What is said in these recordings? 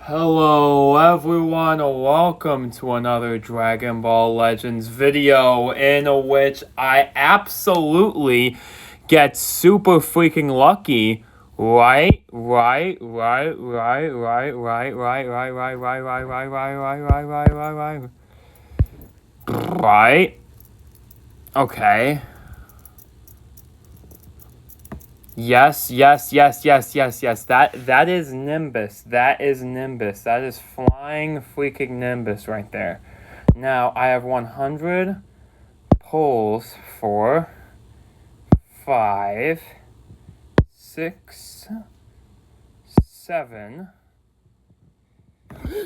Hello everyone, welcome to another Dragon Ball Legends video in which I absolutely get super freaking lucky. Right. Okay. Yes. That is Nimbus. That is flying freaking Nimbus right there. Now I have 100 pulls for 5, 6, 7.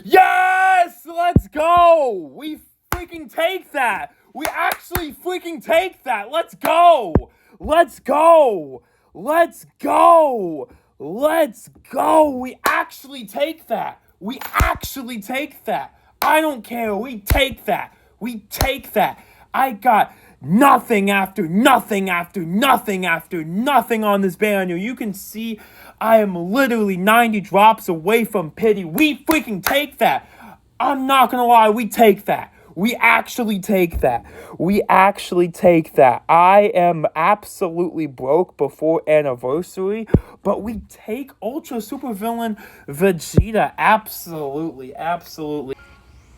Yes! Let's go! We freaking take that! We actually freaking take that! Let's go! Let's go! Let's go! Let's go! We actually take that! We actually take that! I don't care! We take that! We take that! I got nothing after nothing on this banner. You can see I am literally 90 drops away from pity. We freaking take that. I'm not gonna lie, we take that. We actually take that. We actually take that. I am absolutely broke before anniversary, but we take Ultra Supervillain Vegeta. Absolutely.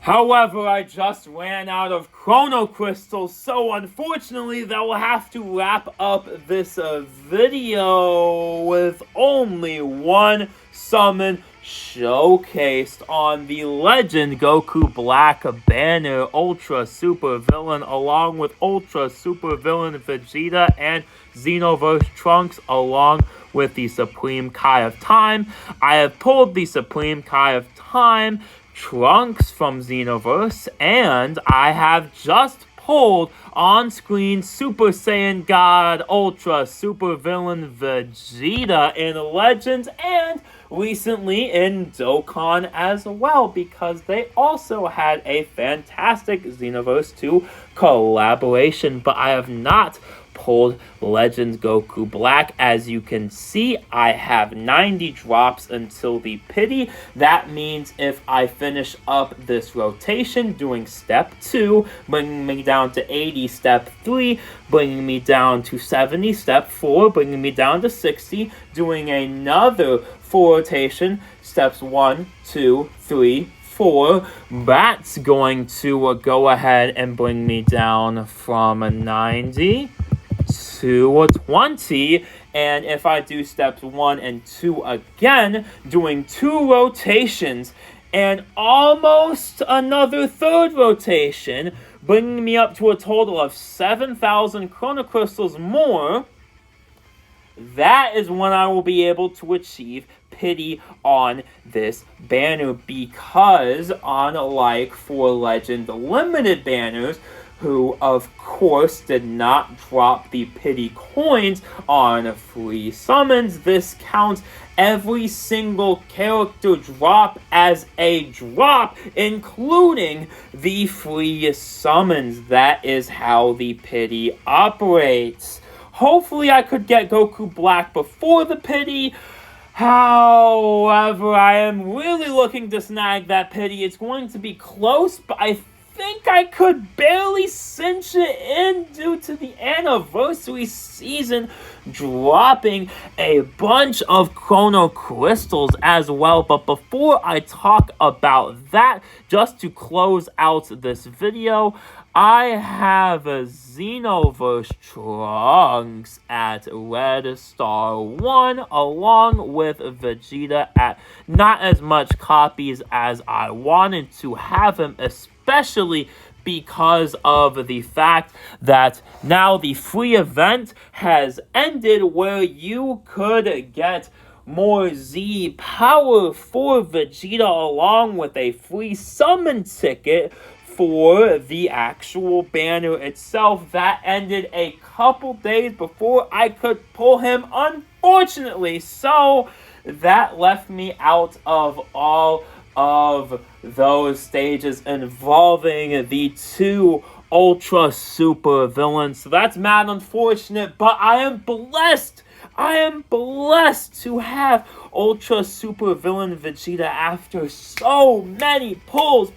However, I just ran out of Chrono Crystals, so unfortunately that will have to wrap up this video with only one summon showcased on the Legend Goku Black banner. Ultra Supervillain along with Ultra Supervillain Vegeta and Xenoverse Trunks along with the Supreme Kai of Time. I have pulled the Supreme Kai of Time Trunks from Xenoverse, and I have just pulled on-screen Super Saiyan God Ultra Supervillain Vegeta in Legends and recently in Dokkan as well, because they also had a fantastic Xenoverse 2 collaboration, but I have not pulled Legends Goku Black. As you can see, I have 90 drops until the pity. That means if I finish up this rotation doing step 2, bringing me down to 80 step 3, bringing me down to 70 step 4, bringing me down to 60, doing another 4 rotation, steps 1, 2, 3, 4, that's going to go ahead and bring me down from 90 to 20, and if I do steps 1 and 2 again, doing 2 rotations and almost another 3rd rotation, bringing me up to a total of 7,000 Chrono Crystals more, that is when I will be able to achieve pity on this banner, because unlike for Legend Limited banners, who of course did not drop the pity coins on free summons, this counts every single character drop as a drop, including the free summons. That is how the pity operates. Hopefully I could get Goku Black before the pity. However, I am really looking to snag that pity. It's going to be close, but I think I could barely cinch it in due to the anniversary season dropping a bunch of Chrono Crystals as well. But before I talk about that, just to close out this video, I have a Xenoverse Trunks at Red Star 1 along with Vegeta at not as much copies as I wanted to have him, especially because of the fact that now the free event has ended where you could get more Z power for Vegeta along with a free summon ticket for the actual banner itself. That ended a couple days before I could pull him, unfortunately, so that left me out of all of those stages involving the 2 Ultra Super Villains. So that's mad unfortunate, but I am blessed I am blessed to have Ultra Supervillain Vegeta after so many pulls.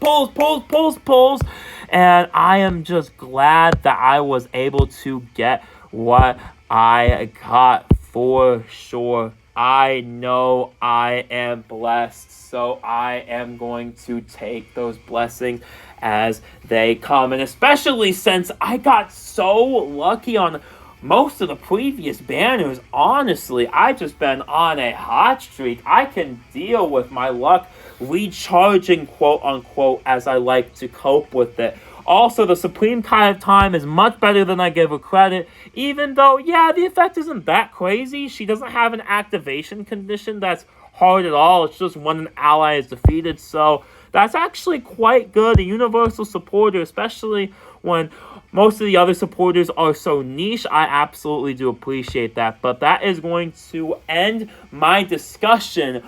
And I am just glad that I was able to get what I got for sure. I know I am blessed, so I am going to take those blessings as they come. And especially since I got so lucky on most of the previous banners, honestly, I've just been on a hot streak. I can deal with my luck recharging, quote unquote, as I like to cope with it. Also, the Supreme Kai of Time is much better than I give her credit, even though, yeah, the effect isn't that crazy. She doesn't have an activation condition that's hard at all. It's just when an ally is defeated, so that's actually quite good. A universal supporter, especially when most of the other supporters are so niche, I absolutely do appreciate that. But that is going to end my discussion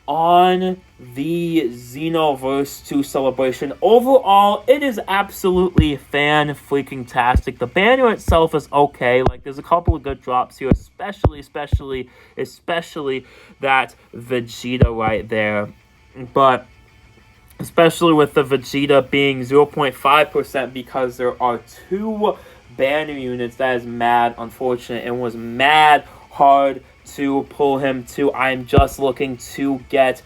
on the Xenoverse 2 celebration. Overall, it is absolutely fan-freaking-tastic. The banner itself is okay. Like, there's a couple of good drops here, especially that Vegeta right there. But especially with the Vegeta being 0.5% because there are 2 banner units. That is mad unfortunate. It was mad hard to pull him to. I'm just looking to get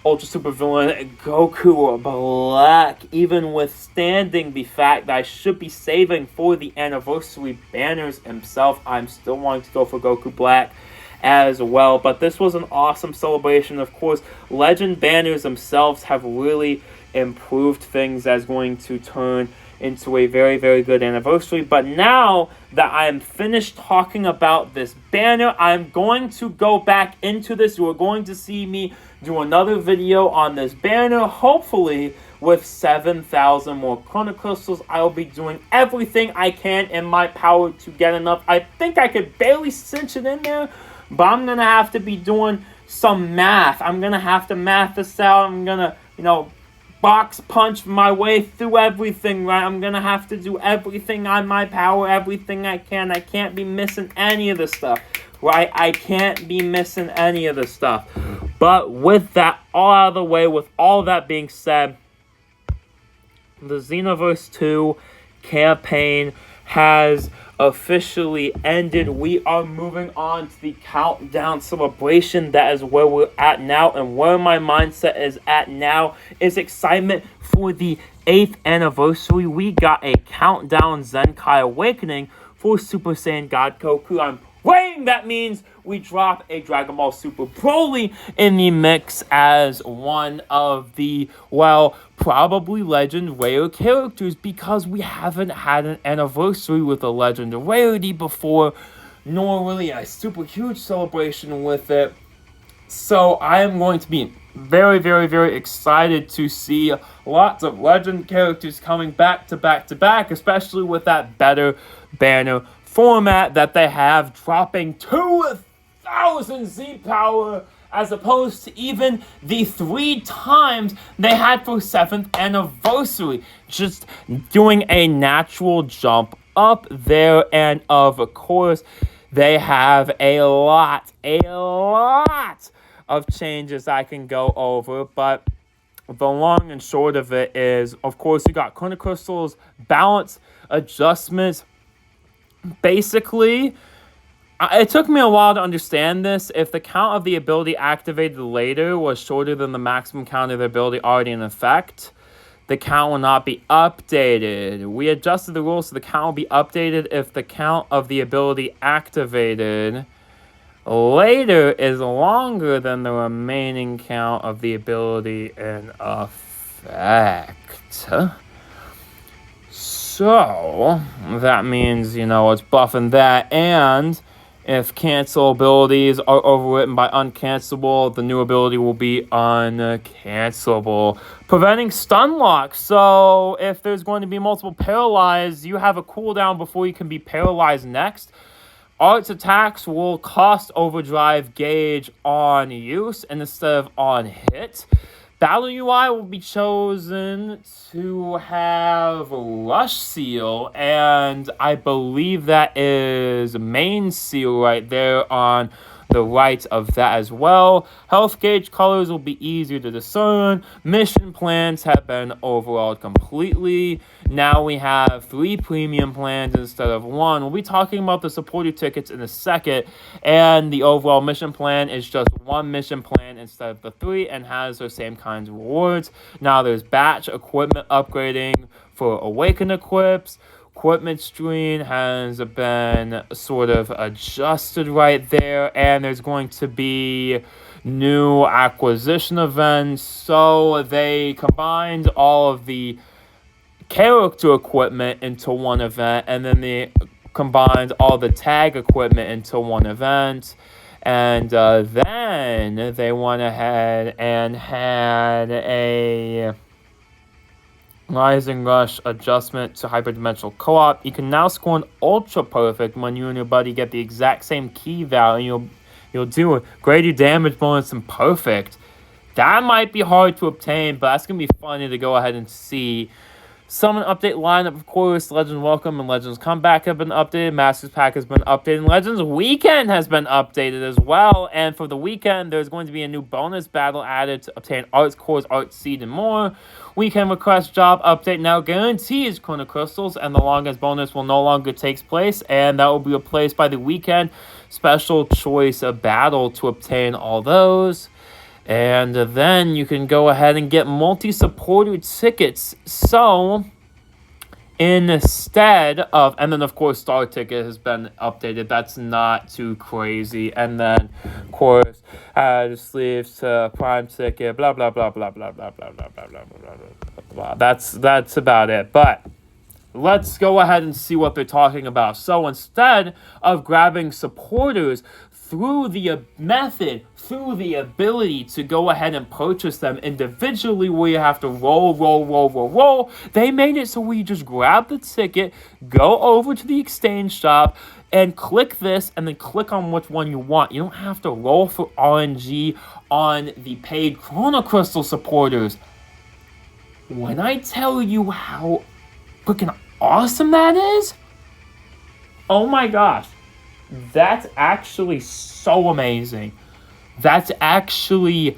Ultra Supervillain Goku Black, even withstanding the fact that I should be saving for the anniversary banners himself. I'm still wanting to go for Goku Black as well. But this was an awesome celebration. Of course, Legend banners themselves have really improved things as going to turn into a very, very good anniversary. But now that I'm finished talking about this banner, I'm going to go back into this. You are going to see me do another video on this banner, hopefully with 7,000 more Chrono Crystals. I'll be doing everything I can in my power to get enough. I think I could barely cinch it in there, but I'm going to have to be doing some math. I'm going to have to math this out. I'm going to, box punch my way through everything, right? I'm going to have to do everything on my power, everything I can. I can't be missing any of the stuff, right? I can't be missing any of the stuff. But with that all out of the way, with all that being said, the Xenoverse 2 campaign has officially ended. We are moving on to the countdown celebration. That is where we're at now, and where my mindset is at now is excitement for the 8th anniversary. We got a countdown Zenkai Awakening for Super Saiyan God Goku. I'm praying that means we drop a Dragon Ball Super Broly in the mix as one of the, well, probably Legend rare characters, because we haven't had an anniversary with a Legend rarity before, nor really a super huge celebration with it. So I am going to be very, very, very excited to see lots of Legend characters coming back to back, especially with that better banner format that they have, dropping 2,000 Z power as opposed to even the 3 times they had for 7th anniversary. Just doing a natural jump up there, and of course they have a lot of changes I can go over, but the long and short of it is, of course, you got Chrono Crystals, balance adjustments. Basically, it took me a while to understand this. If the count of the ability activated later was shorter than the maximum count of the ability already in effect, the count will not be updated. We adjusted the rules so the count will be updated if the count of the ability activated later is longer than the remaining count of the ability in effect. So, that means, it's buffing that, and if cancel abilities are overwritten by uncancelable, the new ability will be uncancelable, preventing stun lock. So, if there's going to be multiple paralyzed, you have a cooldown before you can be paralyzed next. Arts attacks will cost overdrive gauge on use instead of on hit. Battle UI will be chosen to have Rush Seal, and I believe that is Main Seal right there on the right of that as well. Health gauge colors will be easier to discern. Mission plans have been overhauled completely. Now we have 3 premium plans instead of 1. We'll be talking about the supporter tickets in a second, and the overall mission plan is just 1 mission plan instead of the 3 and has the same kinds of rewards. Now there's batch equipment upgrading for Awaken equips. Equipment screen has been sort of adjusted right there, and there's going to be new acquisition events. So they combined all of the character equipment into one event, and then they combined all the tag equipment into one event. And then they went ahead and had a Rising Rush adjustment to hyperdimensional co-op. You can now score an ultra perfect when you and your buddy get the exact same key value. You'll do a greater damage bonus and perfect. That might be hard to obtain, but that's going to be funny to go ahead and see. Summon update lineup, of course. Legends Welcome and Legends Comeback have been updated. Masters Pack has been updated. And Legends Weekend has been updated as well. And for the weekend, there's going to be a new bonus battle added to obtain Arts Cores, Art Seed, and more. Weekend request job update now guarantees Chrono Crystals, and the longest bonus will no longer take place, and that will be replaced by the weekend special choice battle to obtain all those. And then you can go ahead and get multi-supporter tickets. So instead of, and then of course Star Ticket has been updated. That's not too crazy. And then of course sleeves to Prime Ticket, blah blah blah blah blah blah blah blah blah blah blah blah. That's about it. But let's go ahead and see what they're talking about. So instead of grabbing supporters through the ability to go ahead and purchase them individually where you have to roll, they made it so we just grab the ticket, go over to the exchange shop, and click this, and then click on which one you want. You don't have to roll for RNG on the paid Chrono Crystal supporters. When I tell you how freaking awesome that is, oh my gosh. That's actually so amazing. That's actually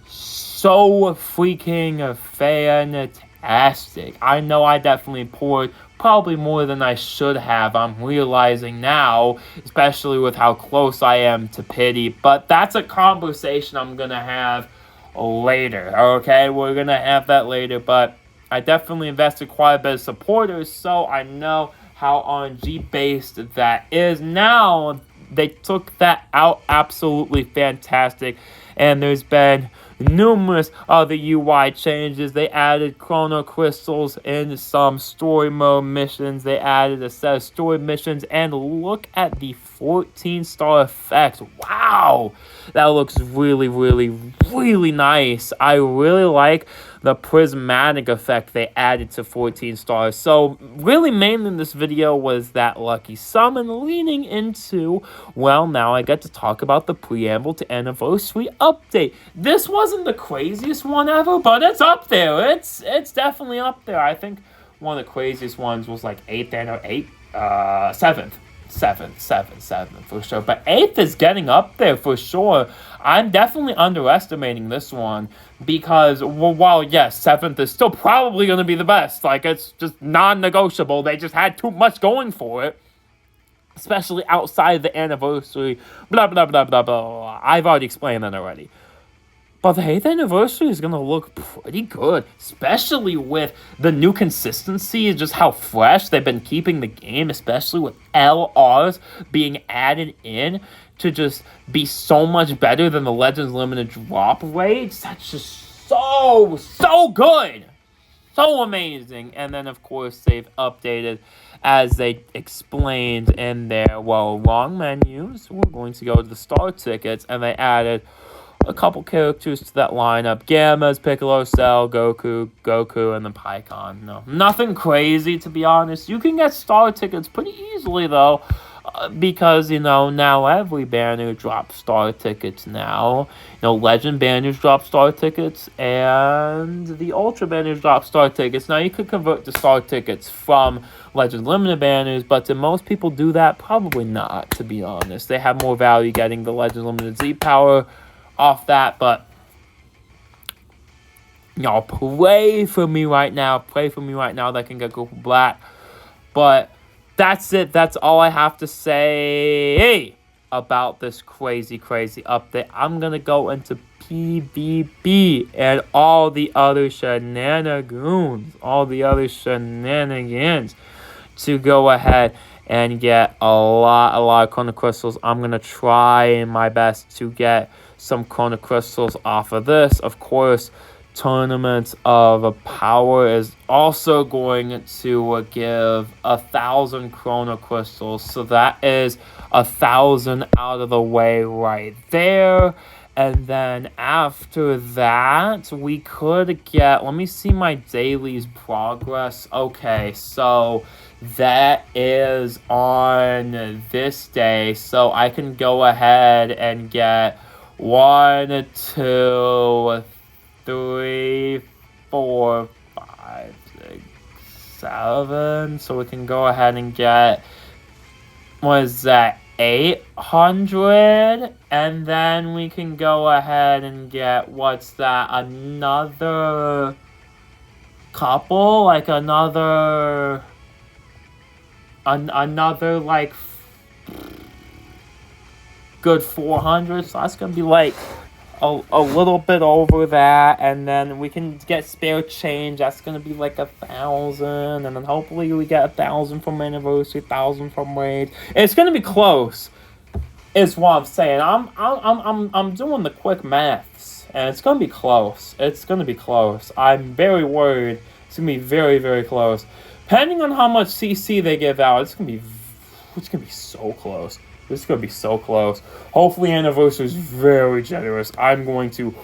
so freaking fantastic. I know I definitely poured probably more than I should have. I'm realizing now, especially with how close I am to pity. But that's a conversation I'm going to have later. Okay, we're going to have that later. But I definitely invested quite a bit of supporters, so I know how RNG based that is. Now they took that out, absolutely fantastic. And there's been numerous other UI changes. They added Chrono Crystals in some story mode missions. They added a set of story missions, and look at the 14-star effects. Wow, that looks really, really, really nice. I really like the prismatic effect they added to 14 stars. So really mainly in this video was that lucky summon, leaning into, well, now I get to talk about the preamble to anniversary update. This wasn't the craziest one ever, but it's up there. It's definitely up there. I think one of the craziest ones was like 7th for sure. But 8th is getting up there for sure. I'm definitely underestimating this one because, well, while yes, 7th is still probably going to be the best. Like, it's just non-negotiable. They just had too much going for it, especially outside the anniversary. Blah, blah, blah, blah, blah. I've already explained that already. But the 8th anniversary is going to look pretty good, especially with the new consistency, just how fresh they've been keeping the game, especially with LRs being added in to just be so much better than the Legends Limited drop rates. That's just so good. So amazing. And then, of course, they've updated, as they explained in their, well, wrong menus. We're going to go to the star tickets, and they added a couple characters to that lineup. Gammas, Piccolo, Cell, Goku, and then Pycon. No, nothing crazy, to be honest. You can get star tickets pretty easily, though. because, now every banner drops star tickets now. Legend banners drop star tickets, and the Ultra banners drop star tickets. Now, you could convert the star tickets from Legend Limited banners, but do most people do that? Probably not, to be honest. They have more value getting the Legend Limited Z power off that, but y'all pray for me right now. Pray for me right now that I can get Goku Black. But that's it. That's all I have to say about this crazy update. I'm going to go into PvP and all the other shenanigans. All the other shenanigans to go ahead and get a lot of Chrono Crystals. I'm going to try my best to get some Chrono Crystals off of this. Of course, Tournament of Power is also going to give 1,000 Chrono Crystals. So that is 1,000 out of the way right there. And then after that, we could get... Let me see my daily's progress. Okay, so that is on this day. So I can go ahead and get 1, 2, 3, 4, 5, 6, 7. So we can go ahead and get, what is that, 800? And then we can go ahead and get, what's that, another couple? Like another like good 400. So that's going to be like a little bit over that, and then we can get spare change. That's gonna be like 1,000, and then hopefully we get 1,000 from anniversary, 1,000 from raids. It's gonna be close, is what I'm saying. I'm doing the quick maths, and it's gonna be close. It's gonna be close. I'm very worried. It's gonna be very, very close. Depending on how much CC they give out, it's gonna be so close. This is going to be so close. Hopefully Anniversary is very generous. I'm going to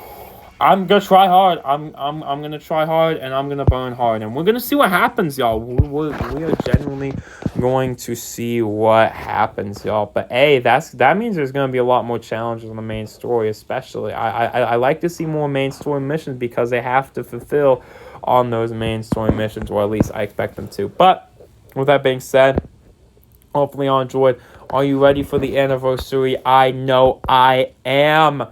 try hard. I'm going to try hard, and I'm going to burn hard. And we're going to see what happens, y'all. We are genuinely going to see what happens, y'all. But, hey, that means there's going to be a lot more challenges on the main story, especially. I like to see more main story missions because they have to fulfill on those main story missions, or at least I expect them to. But, with that being said, hopefully y'all enjoyed. Are you ready for the anniversary? I know I am.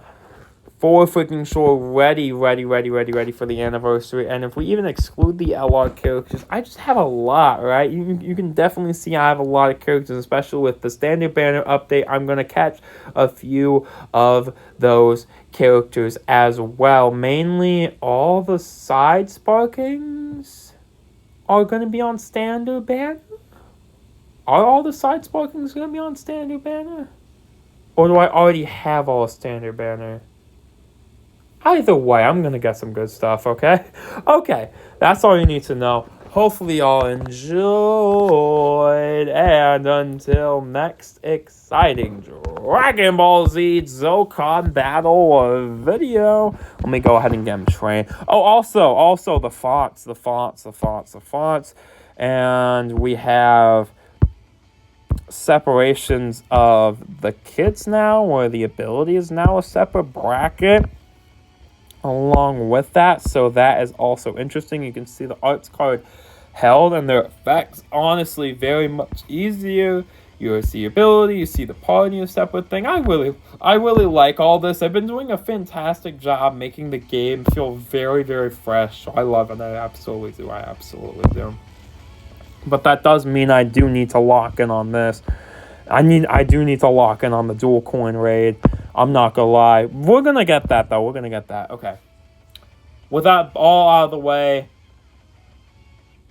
For freaking sure, ready for the anniversary. And if we even exclude the LR characters, I just have a lot, right? You can definitely see I have a lot of characters, especially with the standard banner update. I'm going to catch a few of those characters as well. Mainly all the side sparkings are going to be on standard banner. Are all the side sparkings going to be on standard banner? Or do I already have all standard banner? Either way, I'm going to get some good stuff, okay? Okay, that's all you need to know. Hopefully y'all enjoyed. And until next exciting Dragon Ball Z Dokkan Battle video. Let me go ahead and get him trained. Oh, also the fonts. And we have separations of the kits now, where the ability is now a separate bracket along with that, so that is also interesting. You can see the arts card held and their effects honestly very much easier. You see ability, you see the party, a separate thing. I really like all this. I've been doing a fantastic job making the game feel very, very fresh. So I love it. I absolutely do. But that does mean I do need to lock in on this. I do need to lock in on the dual coin raid. I'm not gonna lie. We're gonna get that, though. Okay. With that all out of the way,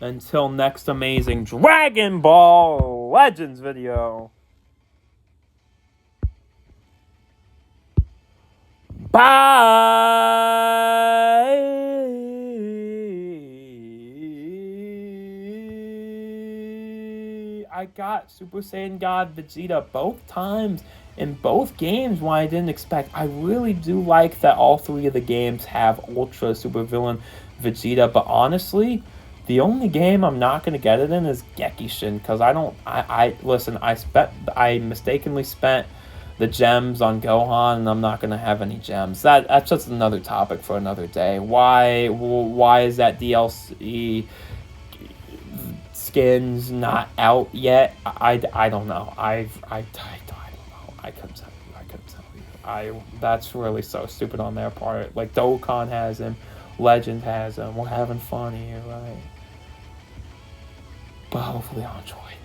until next amazing Dragon Ball Legends video. Bye! I got Super Saiyan God Vegeta both times in both games when I didn't expect. I really do like that all three of the games have Ultra Supervillain Vegeta, but honestly, The only game I'm not gonna get it in is Gekishin, because listen, I mistakenly spent the gems on Gohan, and I'm not gonna have any gems. That's just another topic for another day. Why is that DLC skins not out yet? I don't know. I don't know. I couldn't tell you. That's really so stupid on their part. Like, Dokkan has him, Legend has him. We're having fun here, right? But hopefully I'll enjoy it.